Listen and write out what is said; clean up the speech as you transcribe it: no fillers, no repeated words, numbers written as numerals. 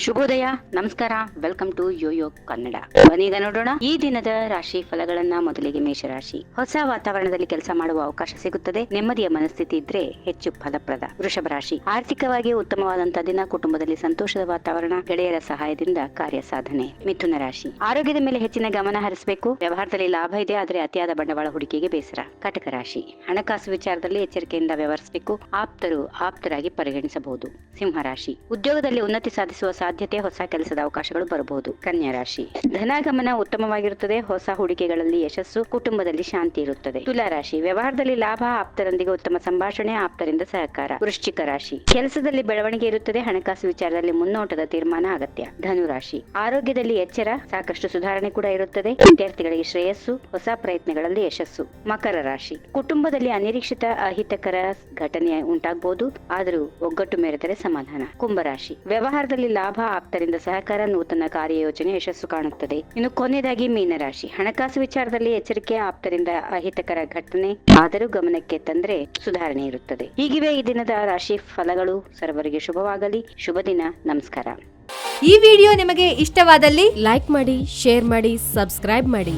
ಶುಭೋದಯ, ನಮಸ್ಕಾರ, welcome to Yoyo Kannada. ಬನ್ನೀಗ ನೋಡೋಣ ಈ ದಿನದ ರಾಶಿ ಫಲಗಳನ್ನ. ಮೊದಲಿಗೆ ಮೇಷರಾಶಿ. ಹೊಸ ವಾತಾವರಣದಲ್ಲಿ ಕೆಲಸ ಮಾಡುವ ಅವಕಾಶ ಸಿಗುತ್ತದೆ. ನೆಮ್ಮದಿಯ ಮನಸ್ಥಿತಿ ಇದ್ರೆ ಹೆಚ್ಚು ಫಲಪ್ರದ. ವೃಷಭ ರಾಶಿ. ಆರ್ಥಿಕವಾಗಿ ಉತ್ತಮವಾದಂತಹ ದಿನ. ಕುಟುಂಬದಲ್ಲಿ ಸಂತೋಷದ ವಾತಾವರಣ. ಗೆಳೆಯರ ಸಹಾಯದಿಂದ ಕಾರ್ಯ ಸಾಧನೆ. ಮಿಥುನ ರಾಶಿ. ಆರೋಗ್ಯದ ಮೇಲೆ ಹೆಚ್ಚಿನ ಗಮನ ಹರಿಸಬೇಕು. ವ್ಯವಹಾರದಲ್ಲಿ ಲಾಭ ಇದೆ, ಆದರೆ ಅತಿಯಾದ ಬಂಡವಾಳ ಹೂಡಿಕೆಗೆ ಬೇಸರ. ಕಟಕ ರಾಶಿ. ಹಣಕಾಸು ವಿಚಾರದಲ್ಲಿ ಎಚ್ಚರಿಕೆಯಿಂದ ವ್ಯವಹರಿಸಬೇಕು. ಆಪ್ತರಾಗಿ ಪರಿಗಣಿಸಬಹುದು. ಸಿಂಹರಾಶಿ. ಉದ್ಯೋಗದಲ್ಲಿ ಉನ್ನತಿ ಸಾಧಿಸುವ ಸಾಧ್ಯತೆ. ಹೊಸ ಕೆಲಸದ ಅವಕಾಶಗಳು ಬರಬಹುದು. ಕನ್ಯಾ ರಾಶಿ. ಧನಾಗಮನ ಉತ್ತಮವಾಗಿರುತ್ತದೆ. ಹೊಸ ಹೂಡಿಕೆಗಳಲ್ಲಿ ಯಶಸ್ಸು. ಕುಟುಂಬದಲ್ಲಿ ಶಾಂತಿ ಇರುತ್ತದೆ. ತುಲಾ ರಾಶಿ. ವ್ಯವಹಾರದಲ್ಲಿ ಲಾಭ. ಆಪ್ತರೊಂದಿಗೆ ಉತ್ತಮ ಸಂಭಾಷಣೆ. ಆಪ್ತರಿಂದ ಸಹಕಾರ. ವೃಶ್ಚಿಕ ರಾಶಿ. ಕೆಲಸದಲ್ಲಿ ಬೆಳವಣಿಗೆ ಇರುತ್ತದೆ. ಹಣಕಾಸು ವಿಚಾರದಲ್ಲಿ ಮುನ್ನೋಟದ ತೀರ್ಮಾನ ಅಗತ್ಯ. ಧನು ರಾಶಿ. ಆರೋಗ್ಯದಲ್ಲಿ ಎಚ್ಚರ. ಸಾಕಷ್ಟು ಸುಧಾರಣೆ ಕೂಡ ಇರುತ್ತದೆ. ವಿದ್ಯಾರ್ಥಿಗಳಿಗೆ ಶ್ರೇಯಸ್ಸು. ಹೊಸ ಪ್ರಯತ್ನಗಳಲ್ಲಿ ಯಶಸ್ಸು. ಮಕರ ರಾಶಿ. ಕುಟುಂಬದಲ್ಲಿ ಅನಿರೀಕ್ಷಿತ ಅಹಿತಕರ ಘಟನೆ ಉಂಟಾಗಬಹುದು, ಆದರೂ ಒಗ್ಗಟ್ಟು ಮೆರೆದರೆ ಸಮಾಧಾನ. ಕುಂಭರಾಶಿ. ವ್ಯವಹಾರದಲ್ಲಿ ಲಾಭ. ಆಪ್ತರಿಂದ ಸಹಕಾರ. ನೂತನ ಕಾರ್ಯಯೋಜನೆ ಯಶಸ್ಸು ಕಾಣುತ್ತದೆ. ಇನ್ನು ಕೊನೆಯದಾಗಿ ಮೀನರಾಶಿ. ಹಣಕಾಸು ವಿಚಾರದಲ್ಲಿ ಎಚ್ಚರಿಕೆ. ಆಪ್ತರಿಂದ ಅಹಿತಕರ ಘಟನೆ, ಆದರೂ ಗಮನಕ್ಕೆ ತಂದ್ರೆ ಸುಧಾರಣೆ ಇರುತ್ತದೆ. ಹೀಗಿವೆ ಈ ದಿನದ ರಾಶಿ ಫಲಗಳು. ಸರ್ವರಿಗೆ ಶುಭವಾಗಲಿ. ಶುಭ ದಿನ. ನಮಸ್ಕಾರ. ಈ ವಿಡಿಯೋ ನಿಮಗೆ ಇಷ್ಟವಾದಲ್ಲಿ ಲೈಕ್ ಮಾಡಿ, ಶೇರ್ ಮಾಡಿ, ಸಬ್ಸ್ಕ್ರೈಬ್ ಮಾಡಿ.